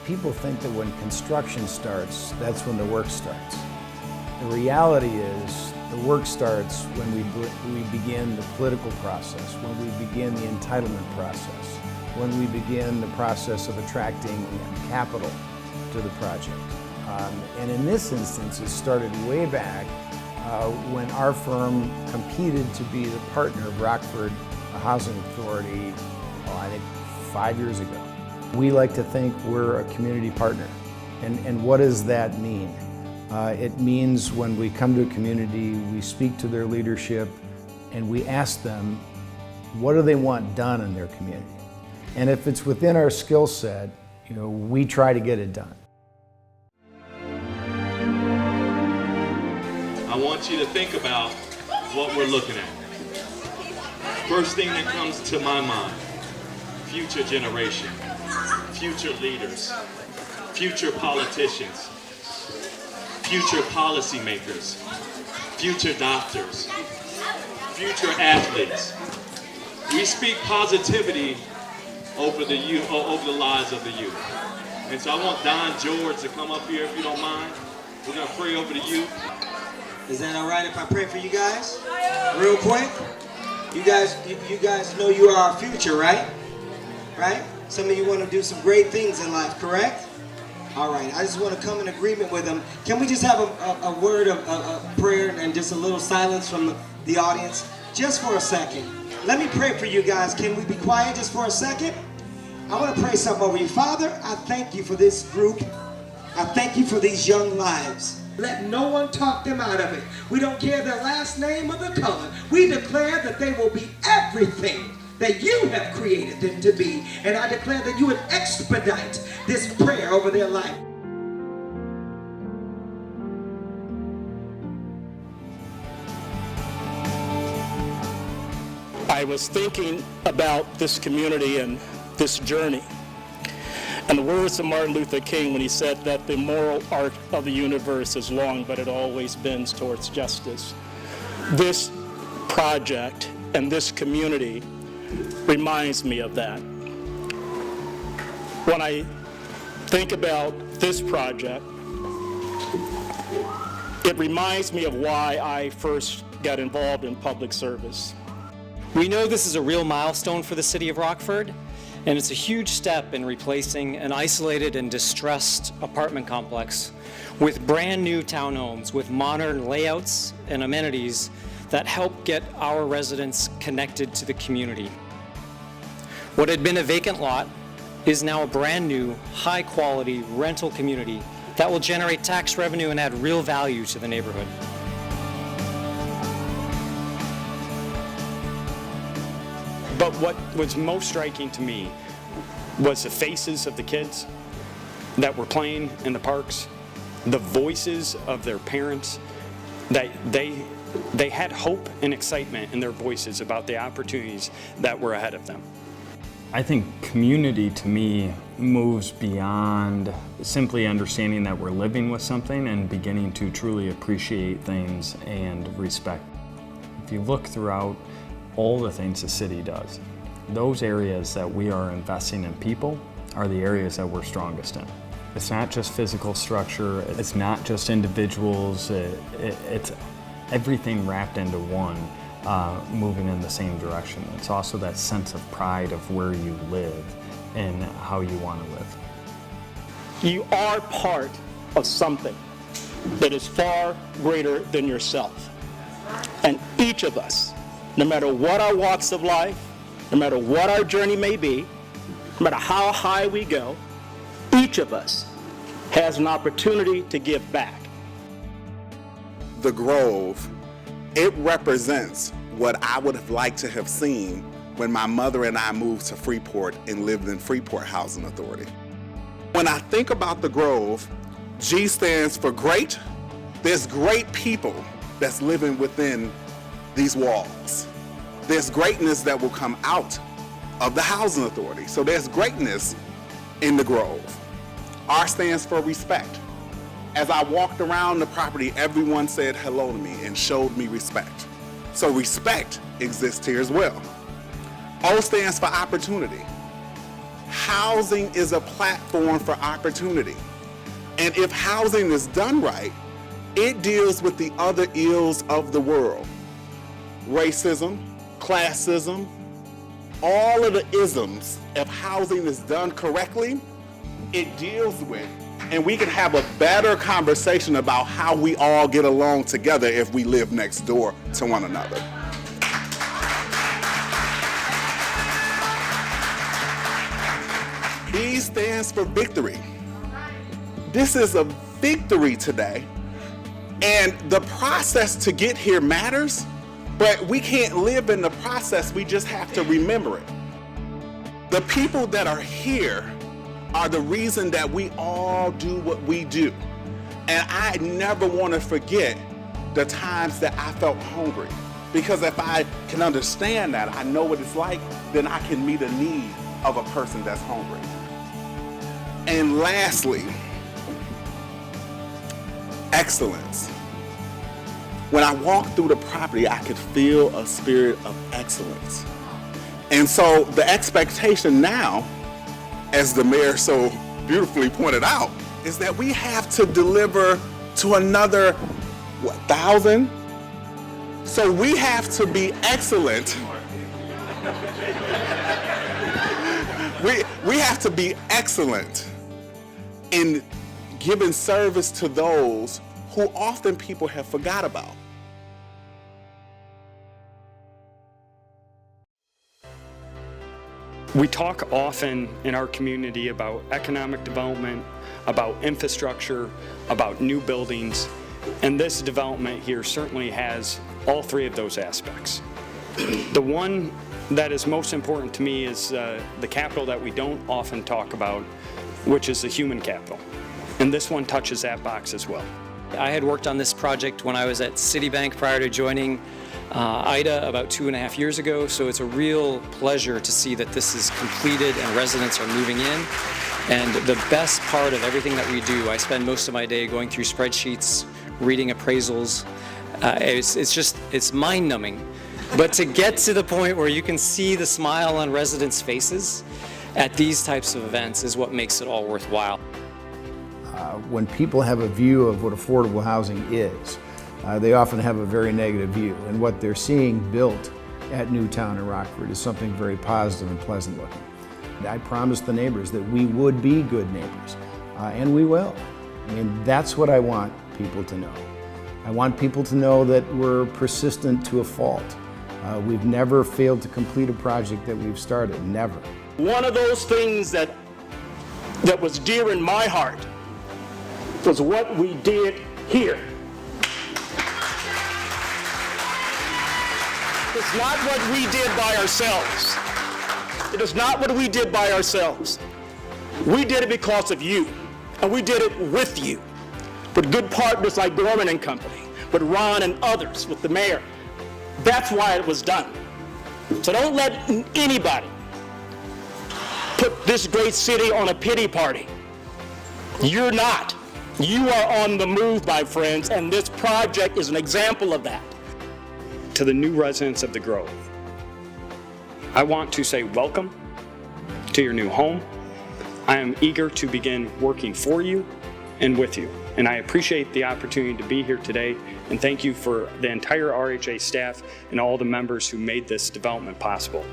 People think that when construction starts, that's when the work starts. The reality is the work starts when we begin the political process, when we begin the entitlement process, when we begin the process of attracting capital to the project. And in this instance, it started way back when our firm competed to be the partner of Rockford Housing Authority, I think 5 years ago. We like to think we're a community partner. And what does that mean? It means when we come to a community, we speak to their leadership and we ask them, what do they want done in their community? And if it's within our skill set, we try to get it done. I want you to think about what we're looking at. First thing that comes to my mind, future generation, future leaders, future politicians, future policymakers, future doctors, future athletes. We speak positivity over the youth, over the lives of the youth. And so I want Don George to come up here if you don't mind. We're gonna pray over the youth. Is that all right if I pray for you guys? Real quick? You guys know you are our future, right? Right? Some of you want to do some great things in life, correct? All right, I just want to come in agreement with them. Can we just have a word of prayer and just a little silence from the audience? Just for a second. Let me pray for you guys. Can we be quiet just for a second? I want to pray something over you. Father, I thank you for this group. I thank you for these young lives. Let no one talk them out of it. We don't care their last name or the color. We declare that they will be everything that you have created them to be. And I declare that you would expedite this prayer over their life. I was thinking about this community and this journey, and the words of Martin Luther King when he said that the moral arc of the universe is long, but it always bends towards justice. This project and this community reminds me of that. When I think about this project, it reminds me of why I first got involved in public service. We know this is a real milestone for the city of Rockford, and it's a huge step in replacing an isolated and distressed apartment complex with brand new townhomes with modern layouts and amenities that help get our residents connected to the community. What had been a vacant lot is now a brand new, high-quality rental community that will generate tax revenue and add real value to the neighborhood. But what was most striking to me was the faces of the kids that were playing in the parks, the voices of their parents, that they had hope and excitement in their voices about the opportunities that were ahead of them. I think community to me moves beyond simply understanding that we're living with something and beginning to truly appreciate things and respect. If you look throughout all the things the city does, those areas that we are investing in people are the areas that we're strongest in. It's not just physical structure, it's not just individuals, it's everything wrapped into one, moving in the same direction. It's also that sense of pride of where you live and how you want to live. You are part of something that is far greater than yourself. And each of us, no matter what our walks of life, no matter what our journey may be, no matter how high we go, each of us has an opportunity to give back. The Grove, it represents what I would have liked to have seen when my mother and I moved to Freeport and lived in Freeport Housing Authority. When I think about the Grove, G stands for great. There's great people that's living within these walls. There's greatness that will come out of the Housing Authority. So there's greatness in the Grove. R stands for respect. As I walked around the property, everyone said hello to me and showed me respect. So respect exists here as well. O stands for opportunity. Housing is a platform for opportunity. And if housing is done right, it deals with the other ills of the world. Racism, classism, all of the isms, if housing is done correctly, it deals with. And we can have a better conversation about how we all get along together if we live next door to one another. V stands for victory. This is a victory today. And the process to get here matters, but we can't live in the process, we just have to remember it. The people that are here are the reason that we all do what we do. And I never want to forget the times that I felt hungry. Because if I can understand that, I know what it's like, then I can meet a need of a person that's hungry. And lastly, excellence. When I walked through the property, I could feel a spirit of excellence. And so the expectation now, as the mayor so beautifully pointed out, is that we have to deliver to another, 1,000? So we have to be excellent. We have to be excellent in giving service to those who often people have forgot about. We talk often in our community about economic development, about infrastructure, about new buildings, and this development here certainly has all three of those aspects. The one that is most important to me is the capital that we don't often talk about, which is the human capital. And this one touches that box as well. I had worked on this project when I was at Citibank prior to joining IDA about 2.5 years ago, so it's a real pleasure to see that this is completed and residents are moving in. And the best part of everything that we do, I spend most of my day going through spreadsheets, reading appraisals. It's mind-numbing. But to get to the point where you can see the smile on residents' faces at these types of events is what makes it all worthwhile. When people have a view of what affordable housing is, they often have a very negative view. And what they're seeing built at Newtown and Rockford is something very positive and pleasant looking. I promised the neighbors that we would be good neighbors, and we will. I mean, that's what I want people to know. I want people to know that we're persistent to a fault. We've never failed to complete a project that we've started, never. One of those things that was dear in my heart was what we did here. It's not what we did by ourselves. It is not what we did by ourselves. We did it because of you, and we did it with you, with good partners like Gorman and Company, with Ron and others, with the mayor. That's why it was done. So don't let anybody put this great city on a pity party. You're not. You are on the move, my friends, and this project is an example of that. To the new residents of the Grove, I want to say welcome to your new home. I am eager to begin working for you and with you, and I appreciate the opportunity to be here today, and thank you for the entire RHA staff and all the members who made this development possible.